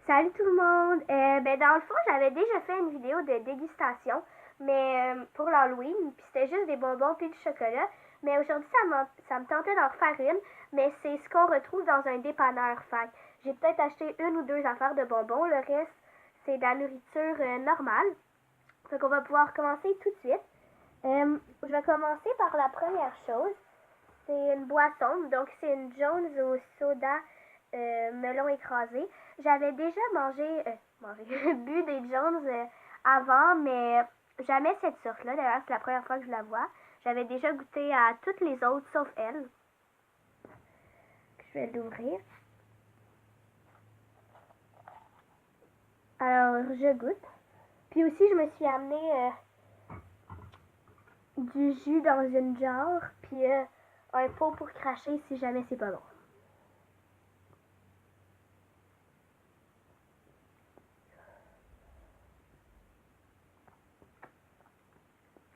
Salut tout le monde! Dans le fond, j'avais déjà fait une vidéo de dégustation, mais pour l'Halloween, puis c'était juste des bonbons puis du chocolat. Mais aujourd'hui, ça me tentait d'en refaire une, mais c'est ce qu'on retrouve dans un dépanneur. Fait que j'ai peut-être acheté une ou deux affaires de bonbons, le reste, c'est de la nourriture normale. Fait qu'on va pouvoir commencer tout de suite. Je vais commencer par la première chose. C'est une boisson, donc c'est une Jones au soda melon écrasé. J'avais déjà bu des Jones avant, mais jamais cette sorte-là. D'ailleurs, c'est la première fois que je la vois. J'avais déjà goûté à toutes les autres sauf elle. Je vais l'ouvrir. Alors, je goûte. Puis aussi, je me suis amené du jus dans une jarre, puis un pot pour cracher si jamais c'est pas bon.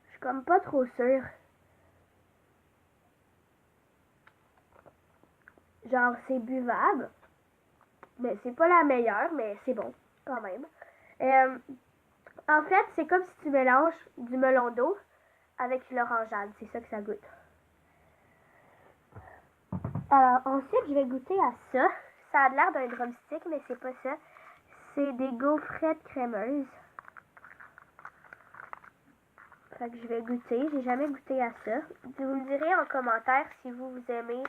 Je suis comme pas trop sûre. Genre, c'est buvable, mais c'est pas la meilleure, mais c'est bon, quand même. Euh, En fait, c'est comme si tu mélanges du melon d'eau avec l'orangeade. C'est ça que ça goûte. Alors, ensuite, je vais goûter à ça. Ça a l'air d'un drumstick, mais c'est pas ça. C'est des gaufrettes crémeuses. Fait que je vais goûter. J'ai jamais goûté à ça. Vous me direz en commentaire si vous aimez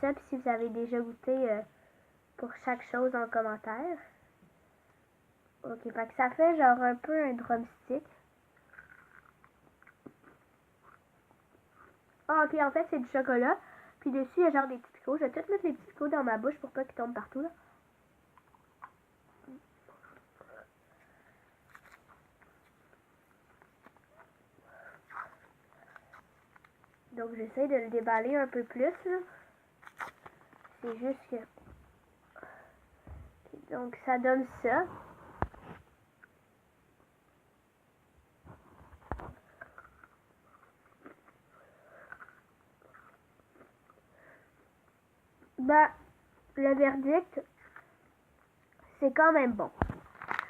ça, puis si vous avez déjà goûté pour chaque chose en commentaire. Ok, fait que ça fait genre un peu un drumstick. Ah, ok, en fait, c'est du chocolat. Puis dessus, il y a genre des petites crocs. Je vais peut-être mettre les petites crocs dans ma bouche pour pas qu'ils tombent partout, là. Donc, j'essaie de le déballer un peu plus, là. C'est juste que... Okay, donc, ça donne ça. Bah, le verdict, c'est quand même bon.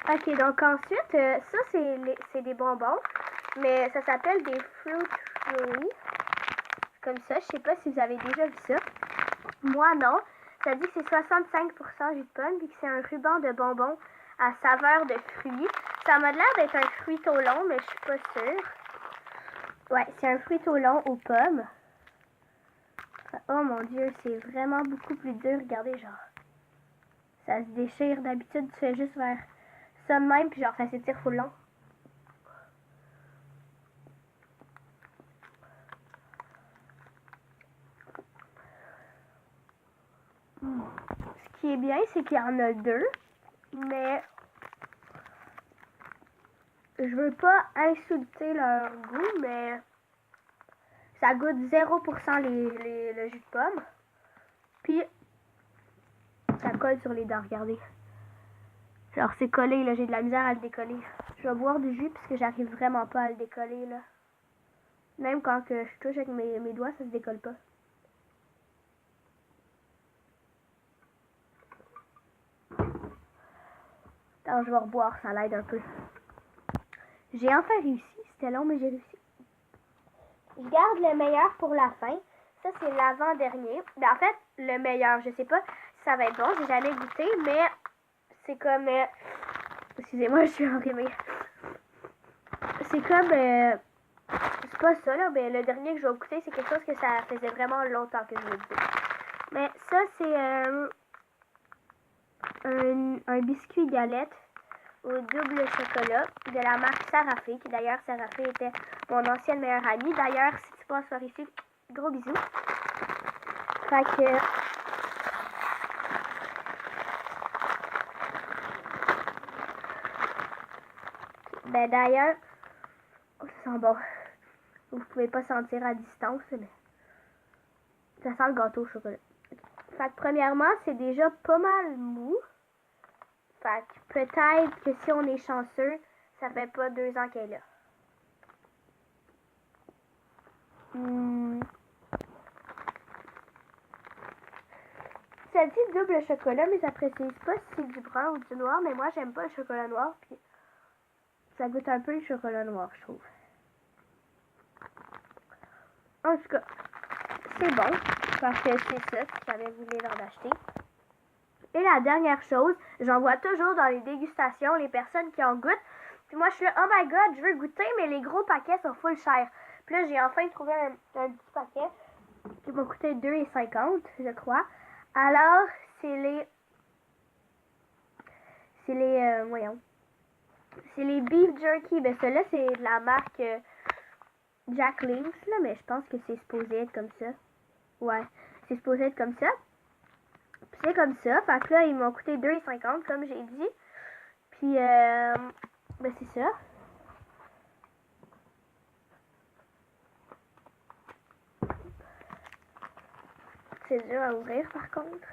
Ok, donc ensuite, ça, c'est des bonbons. Mais ça s'appelle des fruits. Comme ça, je sais pas si vous avez déjà vu ça. Moi, non. Ça dit que c'est 65% jus de pomme, puis que c'est un ruban de bonbons à saveur de fruits. Ça m'a l'air d'être un fruit au long, mais je suis pas sûre. Ouais, c'est un fruit au long aux pommes. Oh mon dieu, c'est vraiment beaucoup plus dur. Regardez, genre, ça se déchire. D'habitude, tu fais juste faire ça de même, puis genre, ça s'étire full long. Ce qui est bien, c'est qu'il y en a deux, mais je veux pas insulter leur goût, mais ça goûte 0% le jus de pomme. Puis, ça colle sur les dents, regardez. Genre, c'est collé, là, j'ai de la misère à le décoller. Je vais boire du jus parce que j'arrive vraiment pas à le décoller, là. Même quand que je touche avec mes doigts, ça se décolle pas. Attends, je vais reboire, ça l'aide un peu. J'ai enfin réussi. C'était long, mais j'ai réussi. Je garde le meilleur pour la fin. Ça, c'est l'avant-dernier. Ben, en fait, le meilleur, je sais pas si ça va être bon. J'ai jamais goûté, mais c'est comme... excusez-moi, je suis enrhumée. C'est comme... c'est pas ça, là. Mais le dernier que je vais goûter, c'est quelque chose que ça faisait vraiment longtemps que je voulais goûter. Mais ça, c'est un biscuit galette au double chocolat de la marque Sarafé, qui d'ailleurs, Sarafé était mon ancienne meilleure amie. D'ailleurs, si tu passes par ici, gros bisous. Fait que... Ben d'ailleurs, oh, ça sent bon. Vous pouvez pas sentir à distance, mais ça sent le gâteau au chocolat. Fait que premièrement, c'est déjà pas mal mou. Fait que peut-être que si on est chanceux, ça fait pas 2 ans qu'elle est là. ça dit double chocolat, mais ça précise pas si c'est du brun ou du noir. Mais moi, j'aime pas le chocolat noir. Puis ça goûte un peu le chocolat noir, je trouve. En tout cas, c'est bon. Parce que c'est ça que j'avais voulu leur acheter. Et la dernière chose, j'en vois toujours dans les dégustations, les personnes qui en goûtent. Puis moi, je suis là, oh my god, je veux goûter, mais les gros paquets sont full chers. Puis là, j'ai enfin trouvé un petit paquet qui m'a coûté 2,50, je crois. Alors, c'est voyons. C'est les beef jerky. Ben, celui-là, c'est de la marque Jack Links, là, mais je pense que c'est supposé être comme ça. Ouais, c'est supposé être comme ça. Puis c'est comme ça. Fait que là, ils m'ont coûté 2,50, comme j'ai dit. Puis, ben, c'est ça. C'est dur à ouvrir, par contre.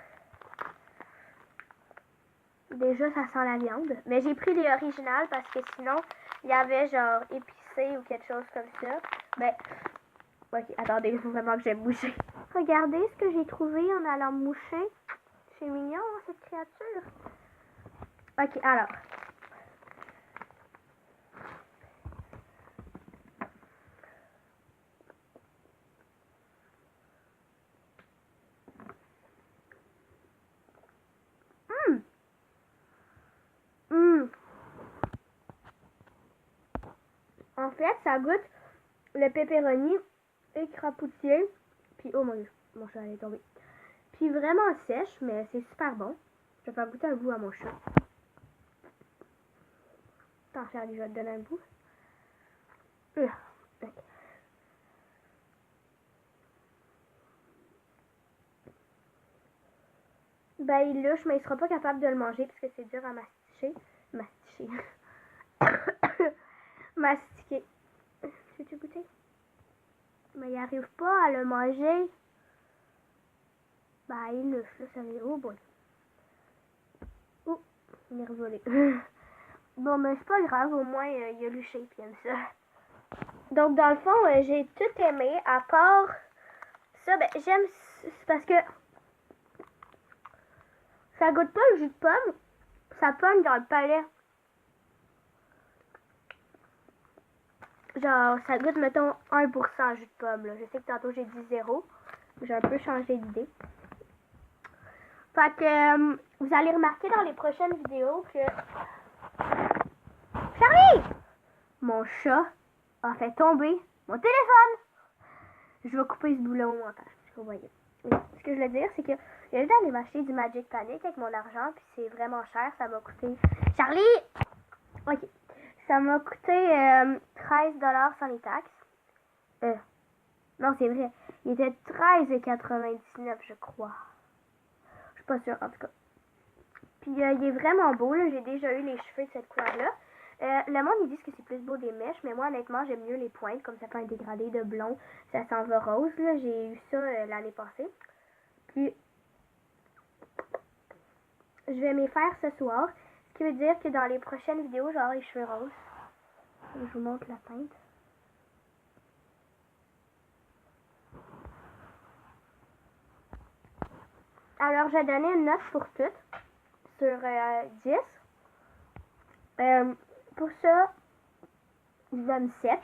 Déjà, ça sent la viande. Mais j'ai pris les originales parce que sinon, il y avait genre épicé ou quelque chose comme ça. Ben, ok, attendez, il faut vraiment que j'aille moucher. Regardez ce que j'ai trouvé en allant moucher. C'est mignon, hein, cette créature. Ok, alors. En fait, ça goûte le pepperoni écrapoutier. Puis, oh mon dieu, mon chat est tombé. Puis vraiment sèche, mais c'est super bon. Je vais faire goûter un bout à mon chat. Attends, Charlie, je vais te donner un bout. Okay. Ben, il louche, mais il sera pas capable de le manger parce que c'est dur à masticher. Mastiquer. Tu goûter? Mais il arrive pas à le manger. Ben, il louche, là, ça veut dire, oh boy. Oh, il est revolé. Bon, mais c'est pas grave, au moins, il a luché et il aime ça. Donc, dans le fond, j'ai tout aimé, à part ça, ben, j'aime, parce que ça goûte pas le jus de pomme, ça pomme dans le palais. Genre, ça goûte, mettons, 1% jus de pomme, là. Je sais que tantôt, j'ai dit 0. J'ai un peu changé d'idée. Fait que, vous allez remarquer dans les prochaines vidéos que... Charlie! Mon chat a fait tomber mon téléphone! Je vais couper ce bout-là au montage, parce que vous voyez. Oui. Ce que je veux dire, c'est que j'ai juste allé m'acheter du Magic Panic avec mon argent, puis c'est vraiment cher. Ça m'a coûté... Charlie! Ok. Ça m'a coûté 13$ sans les taxes. Non, c'est vrai. Il était 13,99, je crois. Je suis pas sûre, en tout cas. Puis il est vraiment beau, là. J'ai déjà eu les cheveux de cette couleur-là. Le monde, ils disent que c'est plus beau des mèches, mais moi, honnêtement, j'aime mieux les pointes, comme ça fait un dégradé de blond. Ça s'en va rose, là. J'ai eu ça l'année passée. Puis, je vais m'y faire ce soir. Ce qui veut dire que dans les prochaines vidéos, j'aurai les cheveux roses. Je vous montre la teinte. Alors, j'ai donné une note pour toutes sur 10. Pour ça, je donne 7.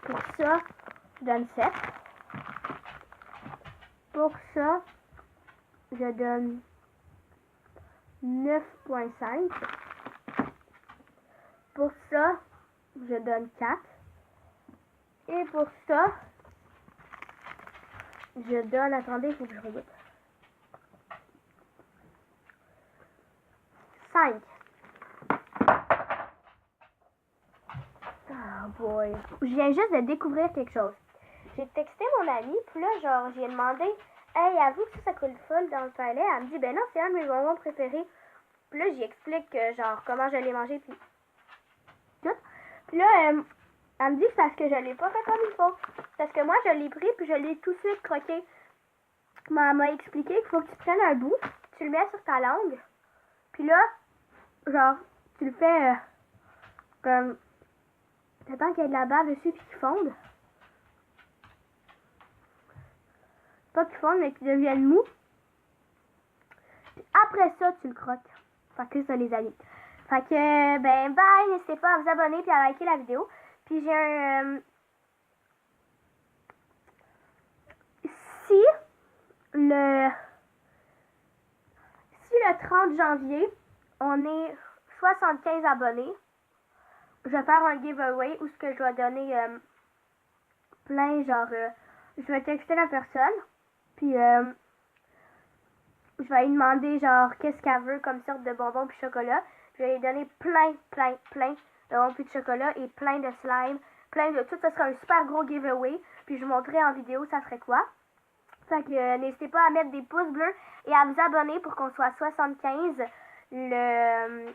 Pour ça, je donne 7. Pour ça, je donne 9,5. Pour ça, je donne 4. Et pour ça, je donne... Attendez, il faut que je regoute. 5. Oh boy. Je viens juste de découvrir quelque chose. J'ai texté mon amie, puis là, genre, j'ai demandé, hey, avoue que ça coule full dans le palais. Elle me dit, ben non, c'est un de mes bonbons préférés. Puis là, j'y explique, genre, comment je l'ai mangé, puis tout. Puis là, elle me dit, c'est parce que je l'ai pas fait comme il faut. Parce que moi, je l'ai pris, puis je l'ai tout de suite croqué. Elle m'a expliqué qu'il faut que tu prennes un bout, tu le mets sur ta langue, puis là, genre, tu le fais comme... T'attends qu'il y ait de la bave dessus puis qu'il fonde. pas qu'ils fondent, mais qu'ils deviennent mous. Puis après ça, tu le croques. Fait que ça, les amis. Fait que, ben, bye! N'hésitez pas à vous abonner et à liker la vidéo. Puis j'ai un... Si le 30 janvier, on est 75 abonnés, je vais faire un giveaway où ce que je vais donner plein, genre, je vais texter la personne, puis je vais lui demander, genre, qu'est-ce qu'elle veut comme sorte de bonbons puis chocolat. Je vais lui donner plein de bonbons puis de chocolat et plein de slime, plein de tout. Ça sera un super gros giveaway, puis je vous montrerai en vidéo ça serait quoi. Fait que n'hésitez pas à mettre des pouces bleus et à vous abonner pour qu'on soit 75. Non,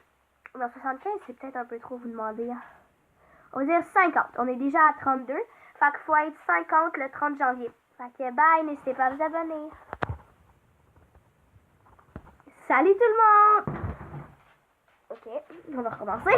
75, c'est peut-être un peu trop vous demander. On va dire 50. On est déjà à 32. Fait qu'il faut être 50 le 30 janvier. Fait que bye, n'hésitez pas à vous abonner. Salut tout le monde! Ok, on va recommencer.